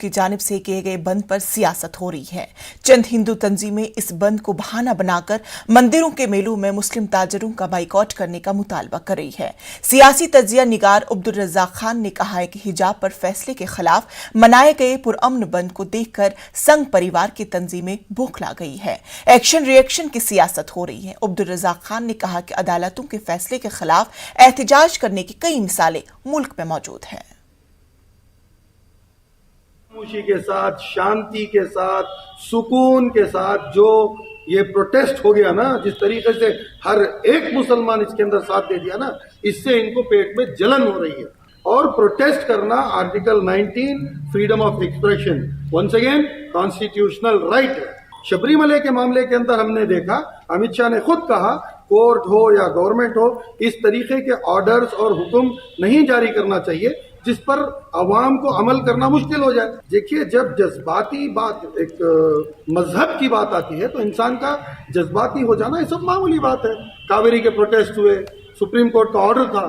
की जानिब से किए गए बंद पर सियासत हो रही है। चंद हिंदू तंजीमें इस बंद को बहाना बनाकर मंदिरों के मेलों में मुस्लिम ताजरों का बाइकआउट करने का मुतालबा कर रही है। सियासी तजिया निगार अब्दुल रज़ाक खान ने कहा है कि हिजाब पर फैसले के खिलाफ मनाए गए पुरअमन बंद को देखकर संघ परिवार की तंजीमें बौखला गई है। एक्शन रिएक्शन की सियासत हो रही है। अब्दुल रज़ाक खान ने कहा कि अदालतों के फैसले के खिलाफ एहतजाज करने की कई मिसालें मुल्क में मौजूद हैं। खामोशी के साथ, शांति के साथ, सुकून के साथ जो ये प्रोटेस्ट हो गया ना, जिस तरीके से हर एक मुसलमान इसके अंदर साथ दे दिया ना, इससे इनको पेट में जलन हो रही है। और प्रोटेस्ट करना article 19 freedom of expression, once again constitutional right है। शबरीमले के मामले के अंदर हमने देखा, अमित शाह ने खुद कहा कोर्ट हो या गवर्नमेंट हो, इस तरीके के ऑर्डर्स और हुक्म नहीं जारी करना चाहिए जिस पर अवाम को अमल करना मुश्किल हो जाए। देखिए, जब जज्बाती बात, एक मजहब की बात आती है तो इंसान का जज्बाती हो जाना ये सब मामूली बात है। कावेरी के प्रोटेस्ट हुए, सुप्रीम कोर्ट का ऑर्डर था,